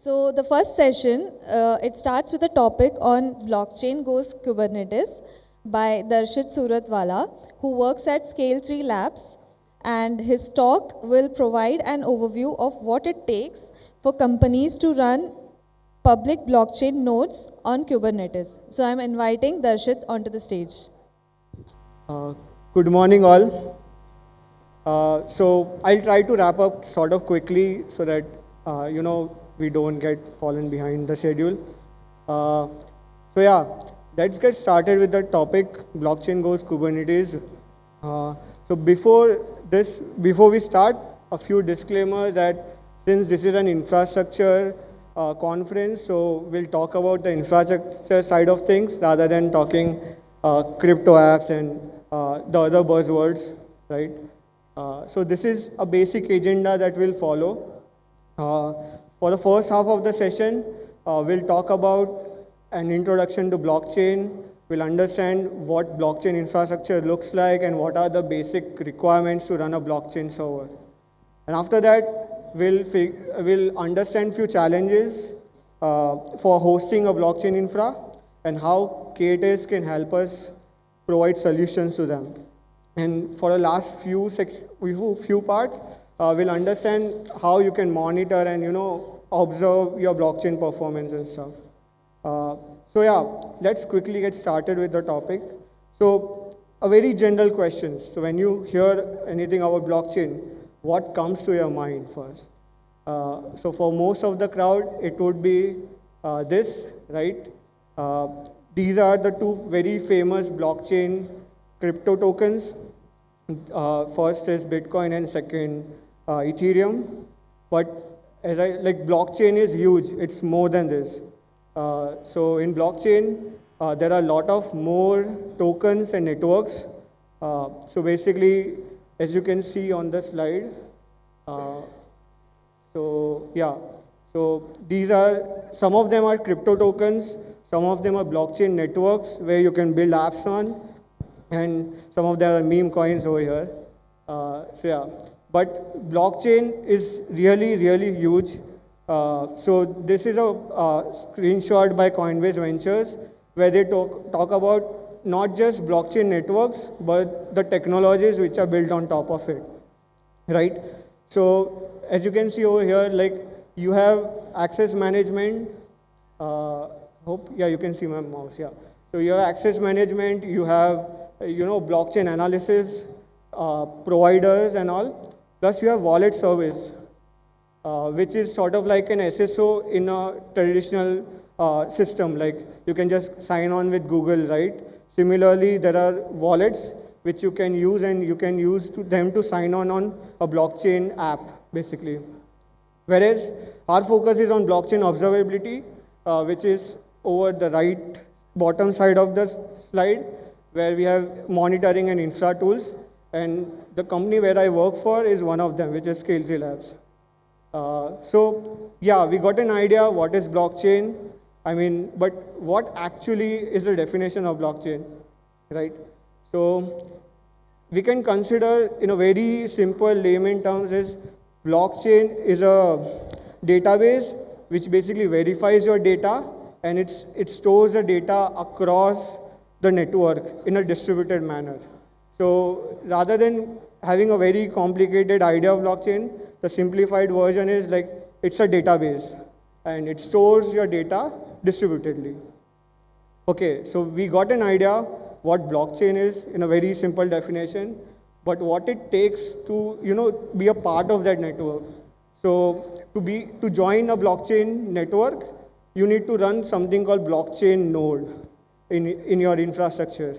So the first session, it starts with a topic on blockchain goes Kubernetes by Darshit Suratwala, who works at Scale 3 Labs, and his talk will provide an overview of what it takes for companies to run public blockchain nodes on Kubernetes. So I'm inviting Darshit onto the stage. Good morning, all. So I'll try to wrap up sort of quickly so that we don't get fallen behind the schedule. Let's get started with the topic blockchain goes Kubernetes. So before we start, a few disclaimers that since this is an infrastructure conference, so we'll talk about the infrastructure side of things rather than talking crypto apps and the other buzzwords, right? So this is a basic agenda that we'll follow. For the first half of the session, we'll talk about an introduction to blockchain. We'll understand what blockchain infrastructure looks like and what are the basic requirements to run a blockchain server. And after that, we'll understand few challenges for hosting a blockchain infra and how Kubernetes can help us provide solutions to them. And for the last few parts, we'll understand how you can monitor and observe your blockchain performance and stuff. Let's quickly get started with the topic. So a very general question. So when you hear anything about blockchain, what comes to your mind first? So for most of the crowd, it would be this, right? These are the two very famous blockchain crypto tokens. First is Bitcoin and second Ethereum. But blockchain is huge. It's more than this. So in blockchain, there are a lot of more tokens and networks. So basically, as you can see on the slide, so these are, some of them are crypto tokens, some of them are blockchain networks where you can build apps on, and some of them are meme coins over here. But blockchain is really, really huge. So this is a screenshot by Coinbase Ventures where they talk about not just blockchain networks, but the technologies which are built on top of it, right? So as you can see over here, you have access management. You can see my mouse. Yeah. So you have access management. You have blockchain analysis providers and all. Plus you have wallet service, which is sort of like an SSO in a traditional system. Like you can just sign on with Google, right? Similarly, there are wallets which you can use, and you can use them to sign on a blockchain app, basically. Whereas our focus is on blockchain observability, which is over the right bottom side of the slide, where we have monitoring and infra tools. And the company where I work for is one of them, which is Scale 3 Labs. We got an idea what is blockchain. But what actually is the definition of blockchain, right? So we can consider in a very simple layman terms is blockchain is a database which basically verifies your data, and it stores the data across the network in a distributed manner. So rather than having a very complicated idea of blockchain, the simplified version is like it's a database and it stores your data distributedly. Okay, so we got an idea what blockchain is in a very simple definition, but what it takes to be a part of that network. So to join a blockchain network, you need to run something called blockchain node in your infrastructure.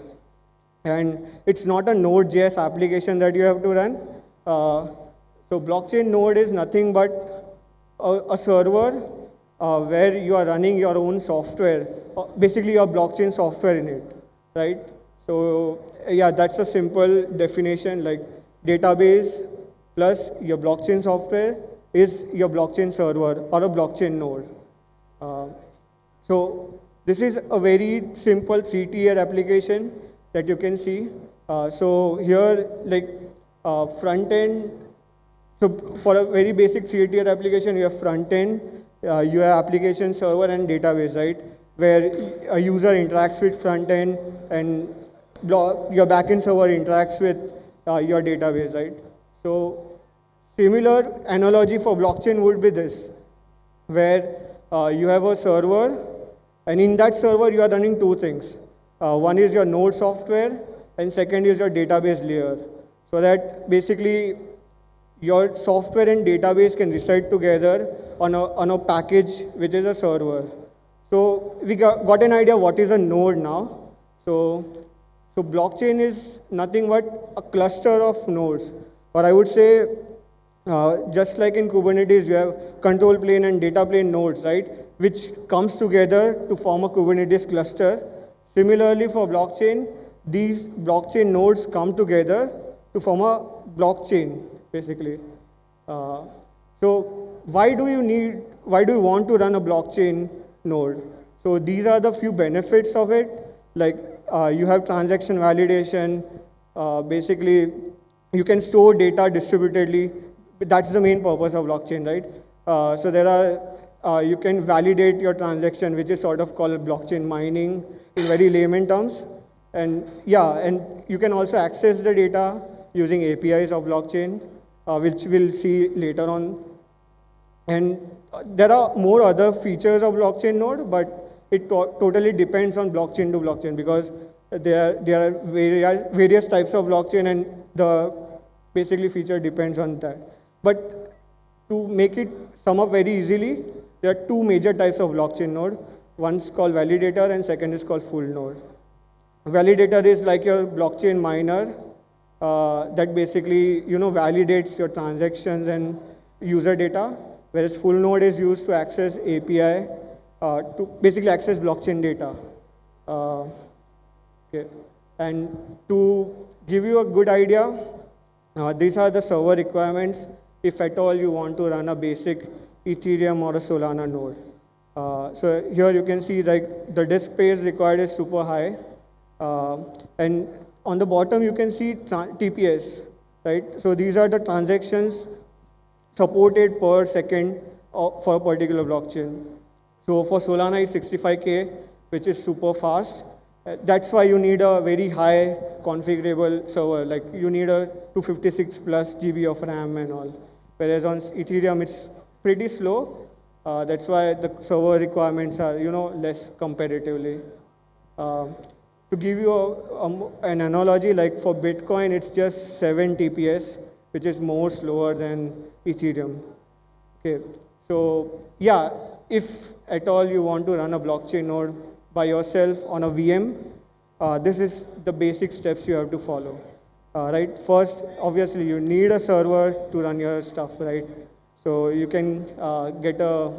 And it's not a Node.js application that you have to run. So blockchain node is nothing but a server where you are running your own software, basically your blockchain software in it, right? So that's a simple definition, like database plus your blockchain software is your blockchain server or a blockchain node. So this is a very simple 3-tier application that you can see. So here, front end. So for a very basic 3-tier application, you have front end, you have application server and database, right? Where a user interacts with front end and your backend server interacts with your database, right? So similar analogy for blockchain would be this, where you have a server, and in that server you are running two things. One is your node software, and second is your database layer. So that basically your software and database can reside together on a package which is a server. So we got an idea what is a node now. So blockchain is nothing but a cluster of nodes, or I would say, just like in Kubernetes, you have control plane and data plane nodes, right? Which comes together to form a Kubernetes cluster. Similarly, for blockchain, these blockchain nodes come together to form a blockchain, basically. So why do you want to run a blockchain node? So these are the few benefits of it. Like you have transaction validation. Basically, you can store data distributedly. That's the main purpose of blockchain, right? So there are you can validate your transaction, which is sort of called blockchain mining in very layman terms. And yeah, and you can also access the data using APIs of blockchain, which we'll see later on. And there are more other features of blockchain node, but it totally depends on blockchain to blockchain, because there are various types of blockchain, and the basically feature depends on that. But to make it sum up very easily, there are two major types of blockchain node. One's called validator and second is called full node. Validator is like your blockchain miner that basically validates your transactions and user data, whereas full node is used to access API to basically access blockchain data. Okay. And to give you a good idea, these are the server requirements if at all you want to run a basic Ethereum or a Solana node. So here you can see like the disk space required is super high. And on the bottom you can see TPS, right? So these are the transactions supported per second for a particular blockchain. So for Solana is 65K, which is super fast. That's why you need a very high configurable server, like you need a 256 plus GB of RAM and all. Whereas on Ethereum it's pretty slow. That's why the server requirements are less comparatively. To give you an analogy, like for Bitcoin, it's just 7 TPS, which is more slower than Ethereum. Okay, so yeah, if at all you want to run a blockchain node by yourself on a VM, this is the basic steps you have to follow. Right, first, obviously, you need a server to run your stuff, right? So you can get a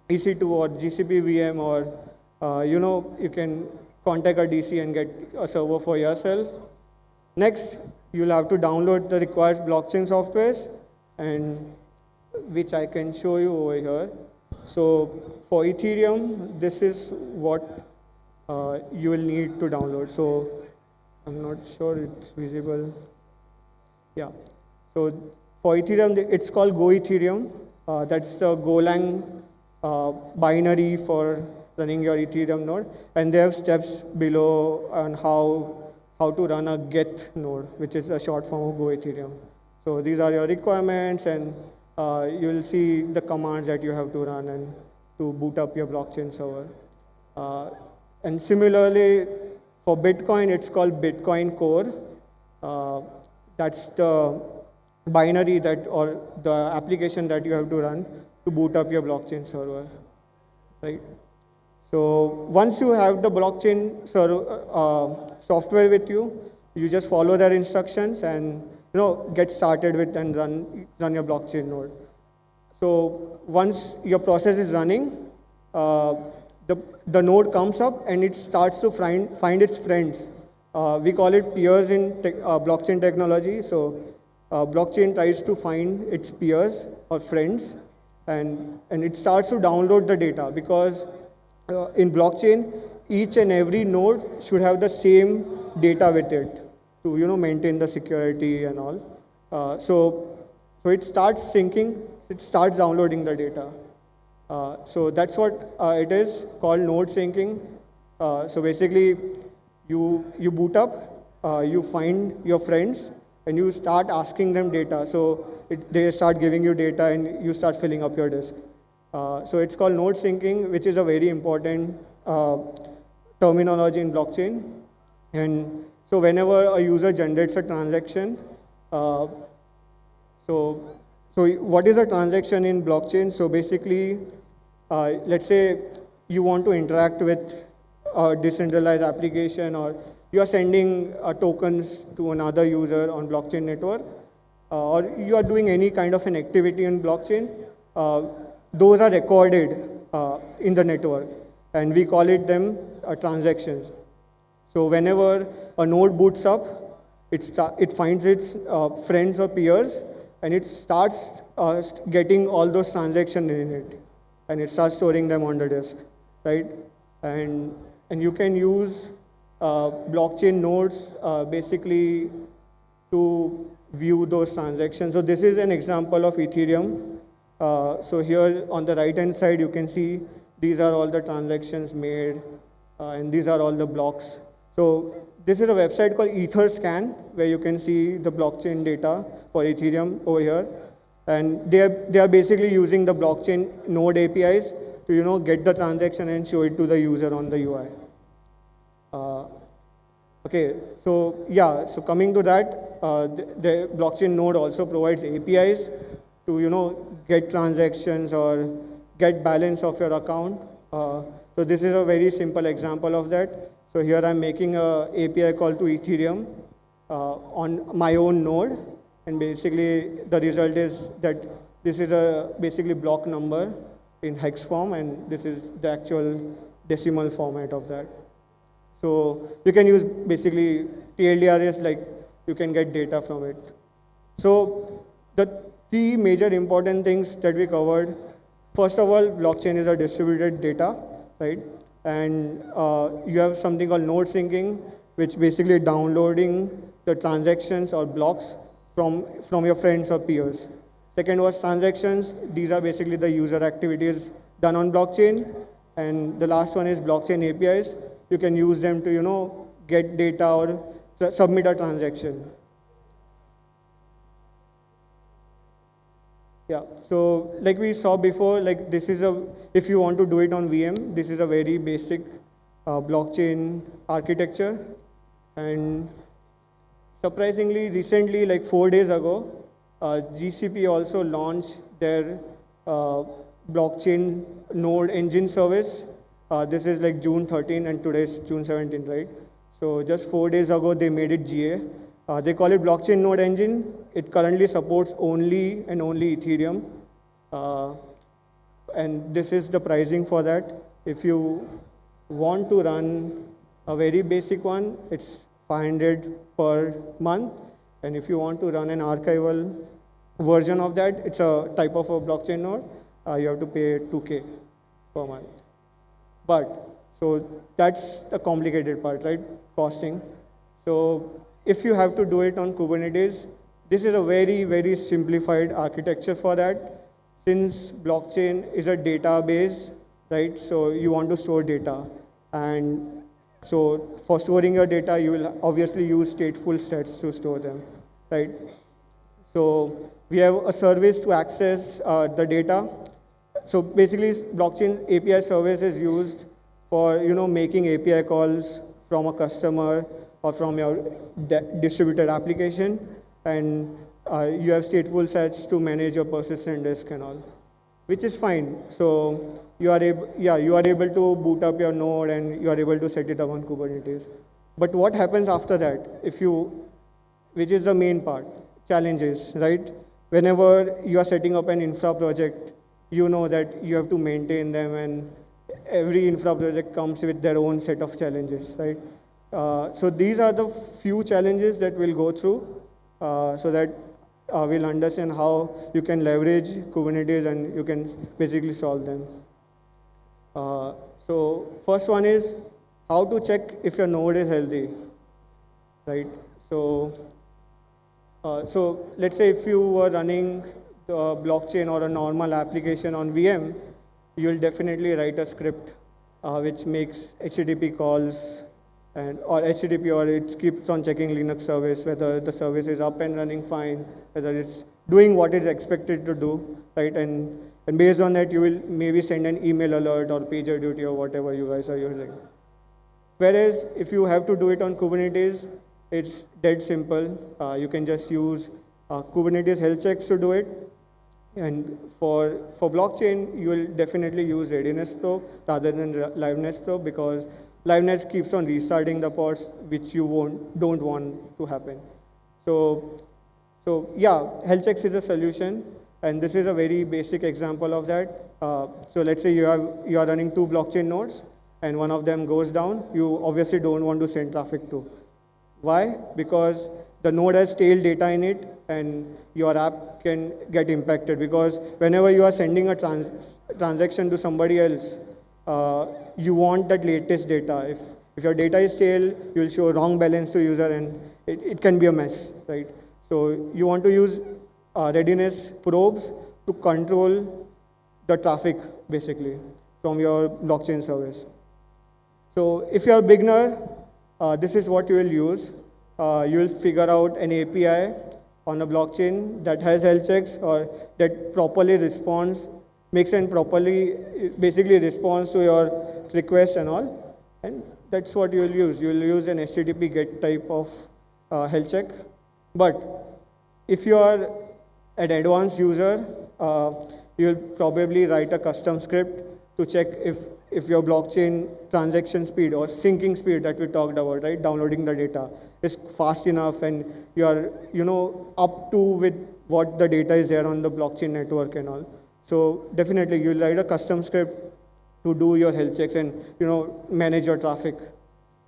EC2 or GCP VM, or you can contact a DC and get a server for yourself. Next, you'll have to download the required blockchain softwares, and which I can show you over here. So for Ethereum, this is what you will need to download. So I'm not sure it's visible. Yeah. So for Ethereum, it's called Go Ethereum. That's the Golang binary for running your Ethereum node, and they have steps below on how to run a get node, which is a short form of Go Ethereum. So these are your requirements, and you will see the commands that you have to run and to boot up your blockchain server. And similarly, for Bitcoin, it's called Bitcoin Core. That's the binary or the application that you have to run to boot up your blockchain server, right? So once you have the blockchain software with you, you just follow their instructions and get started with and run your blockchain node. So once your process is running, the node comes up and it starts to find its friends. We call it peers in blockchain technology. So blockchain tries to find its peers or friends, and it starts to download the data, because in blockchain, each and every node should have the same data with it to maintain the security and all. So it starts syncing, it starts downloading the data. So that's what it is called node syncing. So basically, you boot up, you find your friends, and you start asking them data. So they start giving you data, and you start filling up your disk. So it's called node syncing, which is a very important terminology in blockchain. And so whenever a user generates a transaction, uh, so so what is a transaction in blockchain? So basically, let's say you want to interact with a decentralized application, or you are sending tokens to another user on blockchain network, or you are doing any kind of an activity in blockchain. uh, those are recorded in the network, and we call it them transactions. So whenever a node boots up, it finds its friends or peers, and it starts getting all those transactions in it, and it starts storing them on the disk, right? And and you can use blockchain nodes basically to view those transactions. So this is an example of Ethereum. So here on the right hand side, you can see these are all the transactions made, and these are all the blocks. So this is a website called EtherScan, where you can see the blockchain data for Ethereum over here. And they are basically using the blockchain node APIs to get the transaction and show it to the user on the UI. Okay, so yeah, so coming to that, the blockchain node also provides APIs to get transactions or get balance of your account. So this is a very simple example of that. So here I'm making a API call to Ethereum on my own node, and basically the result is that this is a basically block number in hex form, and this is the actual decimal format of that. So you can use basically TLDRs, like you can get data from it. So the three major important things that we covered: first of all, blockchain is a distributed data, right? And you have something called node syncing, which basically downloading the transactions or blocks from your friends or peers. Second was transactions. These are basically the user activities done on blockchain. And the last one is blockchain APIs. You can use them to get data or submit a transaction. Yeah, so like we saw before, like this is if you want to do it on VM, this is a very basic blockchain architecture. And surprisingly, recently, like 4 days ago, GCP also launched their blockchain node engine service. This is like June 13, and today is June 17, right? So just 4 days ago, they made it GA. They call it blockchain node engine. It currently supports only and only Ethereum. And this is the pricing for that. If you want to run a very basic one, it's 500 per month. And if you want to run an archival version of that, it's a type of a blockchain node, you have to pay 2K per month. But, so that's the complicated part, right? Costing. So if you have to do it on Kubernetes, this is a very, very simplified architecture for that. Since blockchain is a database, right? So you want to store data. And so for storing your data, you will obviously use stateful sets to store them, right? So we have a service to access the data. So basically, blockchain API service is used for making API calls from a customer or from your distributed application, and you have stateful sets to manage your persistent disk and all, which is fine. So you are able to boot up your node, and you are able to set it up on Kubernetes. But what happens after that? Which is the main part, challenges, right? Whenever you are setting up an infra project, you know that you have to maintain them, and every infra project comes with their own set of challenges, right? So these are the few challenges that we'll go through, so that we'll understand how you can leverage Kubernetes and you can basically solve them. So first one is how to check if your node is healthy, right? So let's say if you were running the blockchain or a normal application on VM, you'll definitely write a script which makes HTTP calls and or HTTP, or it keeps on checking Linux service, whether the service is up and running fine, whether it's doing what it's expected to do, right? And based on that, you will maybe send an email alert or pager duty or whatever you guys are using. Whereas if you have to do it on Kubernetes, it's dead simple. You can just use Kubernetes health checks to do it. And for blockchain, you will definitely use readiness probe rather than liveness probe, because liveness keeps on restarting the pods, which you don't want to happen. So yeah, health checks is a solution, and this is a very basic example of that. So let's say you are running 2 blockchain nodes, and one of them goes down. You obviously don't want to send traffic to. Why? Because the node has stale data in it, and your app can get impacted, because whenever you are sending a transaction to somebody else, you want that latest data. If your data is stale, you will show wrong balance to user, and it can be a mess, right? So you want to use readiness probes to control the traffic, basically, from your blockchain service. So if you are a beginner, this is what you will use. You will figure out an API on a blockchain that has health checks, or that properly responds, makes and properly basically responds to your requests and all. And that's what you will use. You will use an HTTP GET type of health check. But if you are an advanced user, you will probably write a custom script to check if your blockchain transaction speed or syncing speed that we talked about, right, downloading the data, is fast enough, and you are up to with what the data is there on the blockchain network and all. So definitely you'll write a custom script to do your health checks and manage your traffic,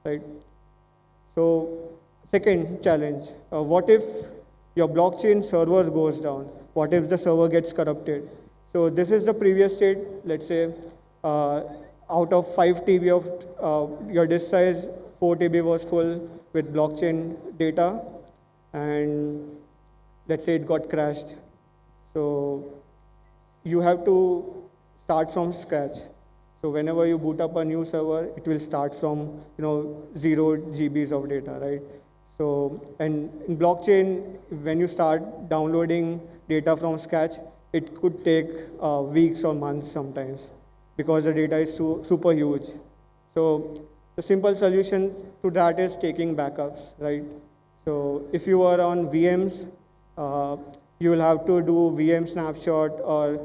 right? So second challenge, what if your blockchain server goes down? What if the server gets corrupted? So this is the previous state. Let's say out of 5 TB of your disk size, 4 TB was full with blockchain data, and let's say it got crashed. So you have to start from scratch. So whenever you boot up a new server, it will start from 0 GBs of data, right? So, and in blockchain, when you start downloading data from scratch, it could take weeks or months sometimes, because the data is super huge. So the simple solution to that is taking backups, right? So if you are on VMs, you will have to do VM snapshot, or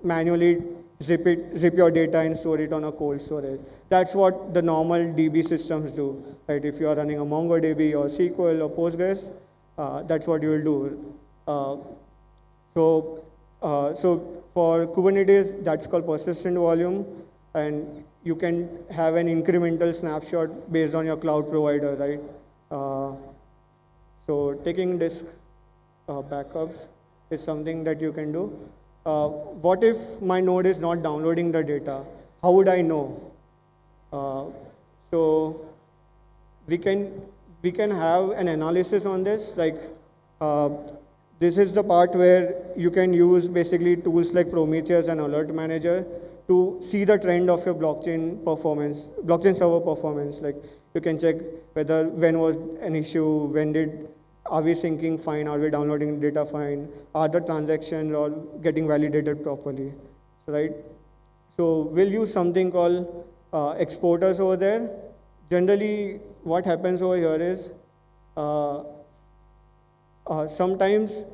manually zip your data and store it on a cold storage. That's what the normal DB systems do, right? If you are running a MongoDB or SQL or Postgres, that's what you will do. So for Kubernetes, that's called persistent volume, and you can have an incremental snapshot based on your cloud provider, right? So taking disk backups is something that you can do. What if my node is not downloading the data? How would I know? So we can have an analysis on this. Like this is the part where you can use basically tools like Prometheus and Alert Manager to see the trend of your blockchain performance, blockchain server performance. Like you can check whether when was an issue, are we syncing fine, are we downloading data fine, are the transactions or getting validated properly, so, right? So we'll use something called exporters over there. Generally, what happens over here is sometimes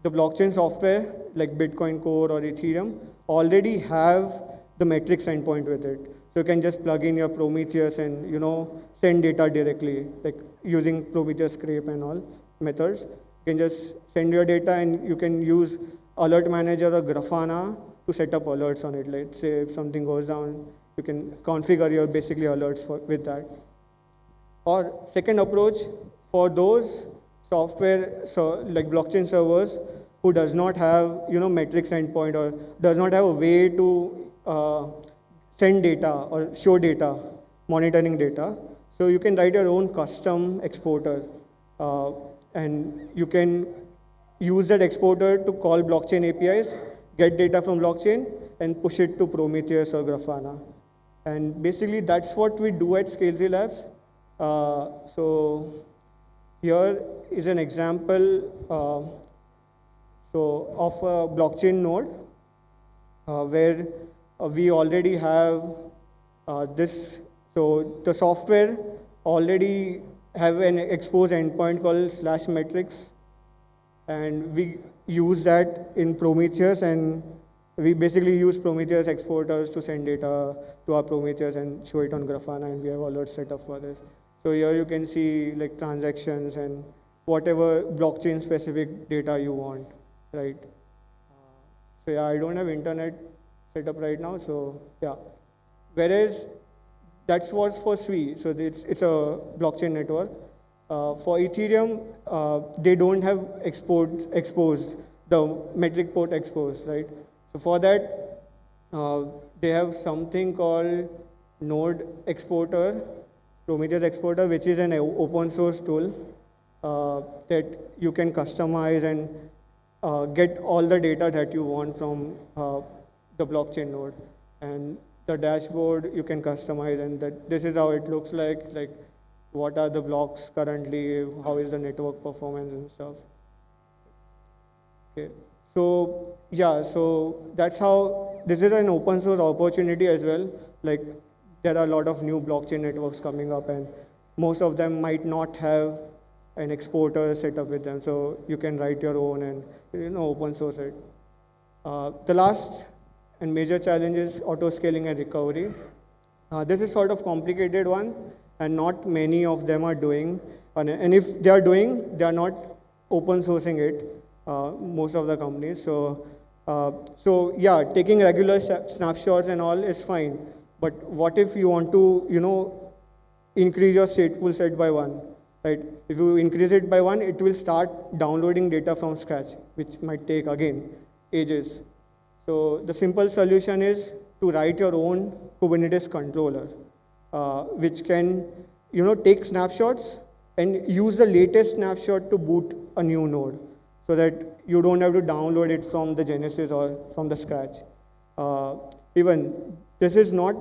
the blockchain software like Bitcoin Core or Ethereum already have the metrics endpoint with it. So you can just plug in your Prometheus and send data directly, like using Prometheus scrape and all methods. You can just send your data, and you can use Alert Manager or Grafana to set up alerts on it. Let's say if something goes down, you can configure your basically alerts with that. Or second approach, for those software, so like blockchain servers who does not have metrics endpoint, or does not have a way to send data or show data, monitoring data. So you can write your own custom exporter, and you can use that exporter to call blockchain APIs, get data from blockchain, and push it to Prometheus or Grafana. And basically, that's what we do at Scale 3 Labs. So here is an example of a blockchain node where we already have this. So the software already have an exposed endpoint called /metrics, and we use that in Prometheus, and we basically use Prometheus exporters to send data to our Prometheus and show it on Grafana, and we have alerts set up for this. So here you can see like transactions and whatever blockchain specific data you want, right? So yeah, I don't have internet set up right now, so yeah. Whereas that's what's for SWI, so it's a blockchain network. For Ethereum, they don't have exposed, the metric port exposed, right? So for that, they have something called node exporter, Prometheus exporter, which is an open source tool that you can customize and get all the data that you want from the blockchain node. And the dashboard you can customize, and this is how it looks like what are the blocks currently, how is the network performance and stuff. Okay. So yeah, so that's how, this is an open source opportunity as well. Like there are a lot of new blockchain networks coming up, and most of them might not have an exporter set up with them. So you can write your own and open source it. The last and major challenge is auto scaling and recovery. This is sort of complicated one, and not many of them are doing. And if they are doing, they are not open sourcing it. Most of the companies. So yeah, taking regular snapshots and all is fine. But what if you want to, increase your stateful set by 1, right? If you increase it by 1, it will start downloading data from scratch, which might take again ages. So the simple solution is to write your own Kubernetes controller, which can, take snapshots and use the latest snapshot to boot a new node, so that you don't have to download it from the Genesis or from the scratch. Even this is not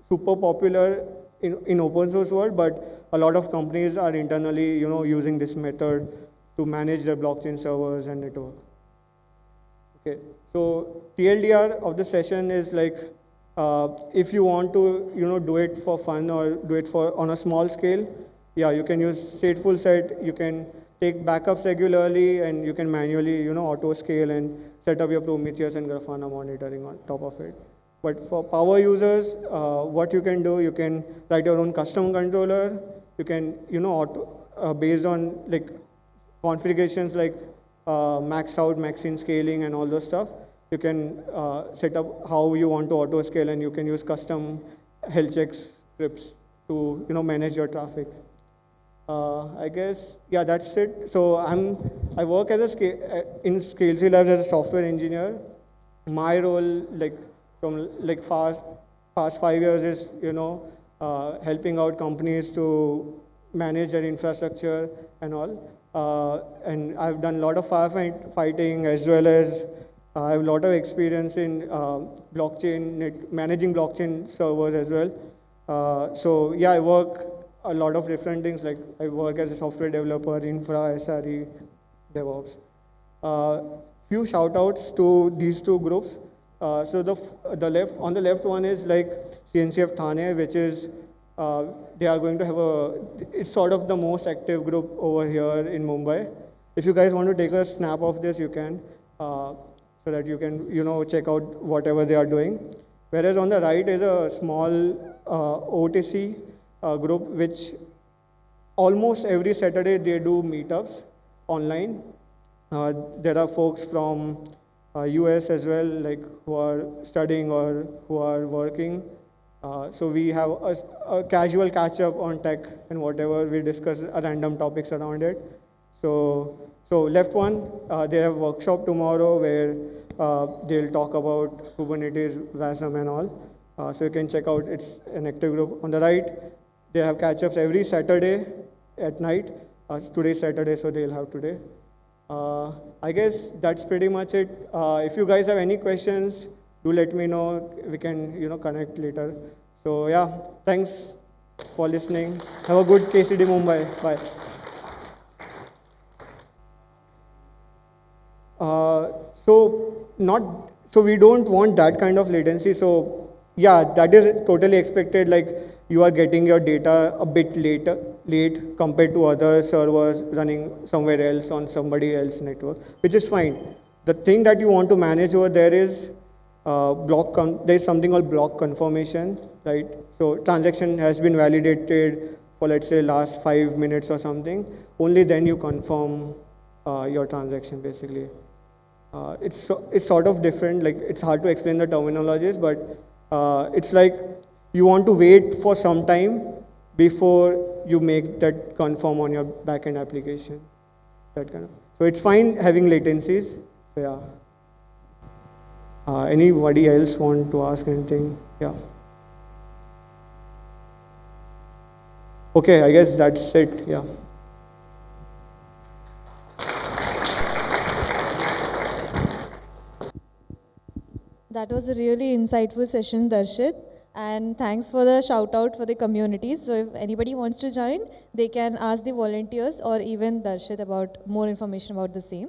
super popular in open source world, but a lot of companies are internally, using this method to manage their blockchain servers and network. Okay, so TLDR of the session is like, if you want to, do it for fun or do it on a small scale, yeah, you can use stateful set. You can take backups regularly, and you can manually, auto scale and set up your Prometheus and Grafana monitoring on top of it. But for power users, what you can do, you can write your own custom controller. You can, based on like configurations like max out, max in scaling, and all those stuff. You can set up how you want to auto scale, and you can use custom health check scripts to, manage your traffic. I guess, yeah, that's it. So I work as in Scale 3 Labs as a software engineer. My role, from past 5 years, is helping out companies to manage their infrastructure and all. And I've done a lot of firefighting, as well as I have a lot of experience in managing blockchain servers as well. So yeah, I work a lot of different things, like I work as a software developer, infra, SRE, DevOps. Few shout outs to these two groups. So on the left one is like CNCF Thane, which is, they are going to have it's sort of the most active group over here in Mumbai. If you guys want to take a snap of this, you can, so that you can, check out whatever they are doing. Whereas on the right is a small OTC group, which almost every Saturday they do meetups online. There are folks from US as well, like who are studying or who are working. So we have a casual catch up on tech and whatever, we discuss random topics around it. So left one, they have workshop tomorrow where they'll talk about Kubernetes, WASM and all. So you can check out, it's an active group. On the right, they have catch-ups every Saturday at night. Today's Saturday, so they'll have today. I guess that's pretty much it. If you guys have any questions, do let me know. We can, connect later. So yeah, thanks for listening. Have a good KCD Mumbai. Bye. So we don't want that kind of latency. So yeah, that is totally expected. Like you are getting your data a bit late compared to other servers running somewhere else on somebody else's network, which is fine. The thing that you want to manage over there is there's something called block confirmation, right? So transaction has been validated for, let's say, last 5 minutes or something. Only then you confirm your transaction, basically. It's sort of different. Like it's hard to explain the terminologies, but it's like you want to wait for some time before you make that confirm on your backend application. That kind of. So it's fine having latencies. So yeah. Anybody else want to ask anything? Yeah. Okay, I guess that's it. Yeah. That was a really insightful session, Darshit. And thanks for the shout out for the community. So if anybody wants to join, they can ask the volunteers or even Darshit about more information about the same.